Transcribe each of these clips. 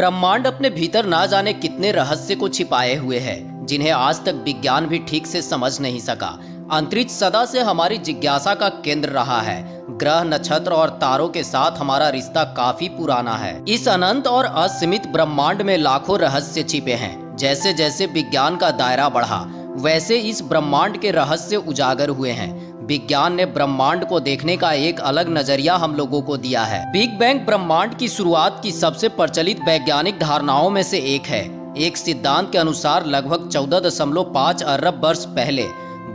ब्रह्मांड अपने भीतर ना जाने कितने रहस्य को छिपाए हुए है, जिन्हें आज तक विज्ञान भी ठीक से समझ नहीं सका। अंतरिक्ष सदा से हमारी जिज्ञासा का केंद्र रहा है। ग्रह, नक्षत्र और तारों के साथ हमारा रिश्ता काफी पुराना है। इस अनंत और असीमित ब्रह्मांड में लाखों रहस्य छिपे हैं। जैसे जैसे विज्ञान का दायरा बढ़ा, वैसे इस ब्रह्मांड के रहस्य उजागर हुए हैं। विज्ञान ने ब्रह्मांड को देखने का एक अलग नजरिया हम लोगों को दिया है। बिग बैंग ब्रह्मांड की शुरुआत की सबसे प्रचलित वैज्ञानिक धारणाओं में से एक है। एक सिद्धांत के अनुसार लगभग 14.5 अरब वर्ष पहले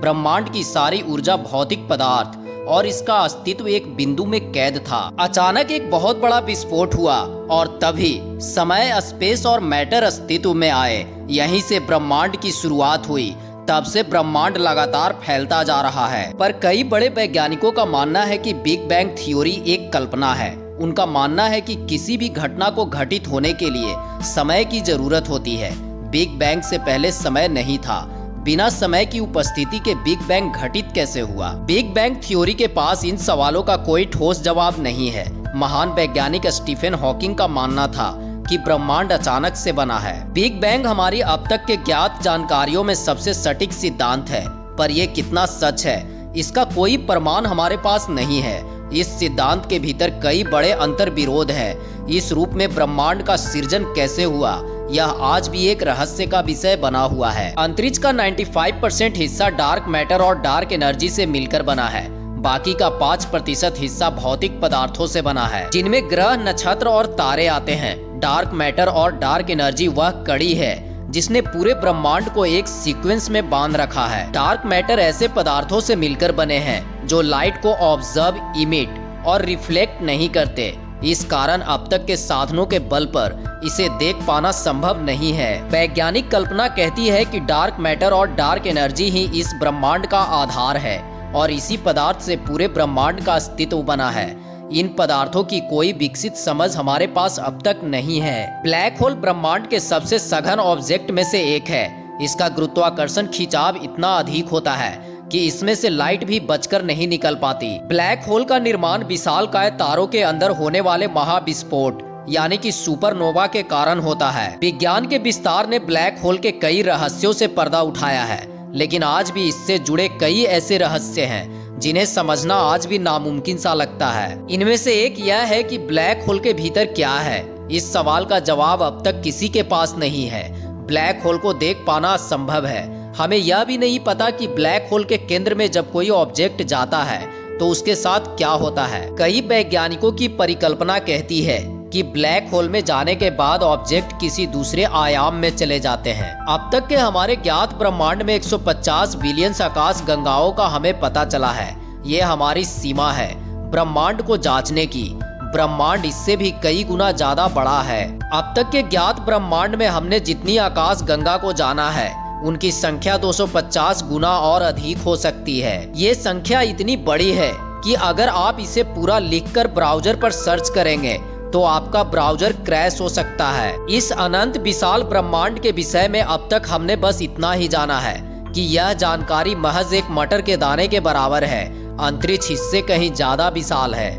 ब्रह्मांड की सारी ऊर्जा, भौतिक पदार्थ और इसका अस्तित्व एक बिंदु में कैद था। अचानक एक बहुत बड़ा विस्फोट हुआ और तभी समय, स्पेस और मैटर अस्तित्व में आए। यहीं से ब्रह्मांड की शुरुआत हुई। तब से ब्रह्मांड लगातार फैलता जा रहा है। पर कई बड़े वैज्ञानिकों का मानना है कि बिग बैंग थ्योरी एक कल्पना है। उनका मानना है कि किसी भी घटना को घटित होने के लिए समय की जरूरत होती है। बिग बैंग से पहले समय नहीं था। बिना समय की उपस्थिति के बिग बैंग घटित कैसे हुआ? बिग बैंग थ्योरी के पास इन सवालों का कोई ठोस जवाब नहीं है। महान वैज्ञानिक स्टीफन हॉकिंग का मानना था कि ब्रह्मांड अचानक से बना है। बिग बैंग हमारी अब तक के ज्ञात जानकारियों में सबसे सटीक सिद्धांत है, पर यह कितना सच है, इसका कोई प्रमाण हमारे पास नहीं है। इस सिद्धांत के भीतर कई बड़े अंतर्विरोध हैं। इस रूप में ब्रह्मांड का सृजन कैसे हुआ, यह आज भी एक रहस्य का विषय बना हुआ है। अंतरिक्ष का 95% हिस्सा डार्क मैटर और डार्क एनर्जी से मिलकर बना है। बाकी का 5% हिस्सा भौतिक पदार्थों से बना है, जिनमें ग्रह, नक्षत्र और तारे आते हैं। डार्क मैटर और डार्क एनर्जी वह कड़ी है जिसने पूरे ब्रह्मांड को एक सीक्वेंस में बांध रखा है। डार्क मैटर ऐसे पदार्थों से मिलकर बने हैं जो लाइट को ऑब्जर्व, इमिट और रिफ्लेक्ट नहीं करते। इस कारण अब तक के साधनों के बल पर इसे देख पाना संभव नहीं है। वैज्ञानिक कल्पना कहती है कि डार्क मैटर और डार्क एनर्जी ही इस ब्रह्मांड का आधार है और इसी पदार्थ से पूरे ब्रह्मांड का अस्तित्व बना है। इन पदार्थों की कोई विकसित समझ हमारे पास अब तक नहीं है। ब्लैक होल ब्रह्मांड के सबसे सघन ऑब्जेक्ट में से एक है। इसका गुरुत्वाकर्षण खिंचाव इतना अधिक होता है कि इसमें से लाइट भी बचकर नहीं निकल पाती। ब्लैक होल का निर्माण विशालकाय तारों के अंदर होने वाले महाविस्फोट यानी कि सुपरनोवा के कारण होता है। विज्ञान के विस्तार ने ब्लैक होल के कई रहस्यों से पर्दा उठाया है, लेकिन आज भी इससे जुड़े कई ऐसे रहस्य हैं जिन्हें समझना आज भी नामुमकिन सा लगता है। इनमें से एक यह है कि ब्लैक होल के भीतर क्या है। इस सवाल का जवाब अब तक किसी के पास नहीं है। ब्लैक होल को देख पाना असंभव है। हमें यह भी नहीं पता कि ब्लैक होल के केंद्र में जब कोई ऑब्जेक्ट जाता है तो उसके साथ क्या होता है। कई वैज्ञानिकों की परिकल्पना कहती है कि ब्लैक होल में जाने के बाद ऑब्जेक्ट किसी दूसरे आयाम में चले जाते हैं। अब तक के हमारे ज्ञात ब्रह्मांड में 150 बिलियन आकाश गंगाओं का हमें पता चला है। ये हमारी सीमा है ब्रह्मांड को जांचने की। ब्रह्मांड इससे भी कई गुना ज्यादा बड़ा है। अब तक के ज्ञात ब्रह्मांड में हमने जितनी आकाश गंगा को जाना है, उनकी संख्या 250 गुना और अधिक हो सकती है। ये संख्या इतनी बड़ी है कि अगर आप इसे पूरा लिखकर ब्राउजर पर सर्च करेंगे तो आपका ब्राउजर क्रैश हो सकता है। इस अनंत विशाल ब्रह्मांड के विषय में अब तक हमने बस इतना ही जाना है कि यह जानकारी महज एक मटर के दाने के बराबर है। अंतरिक्ष इससे कहीं ज्यादा विशाल है।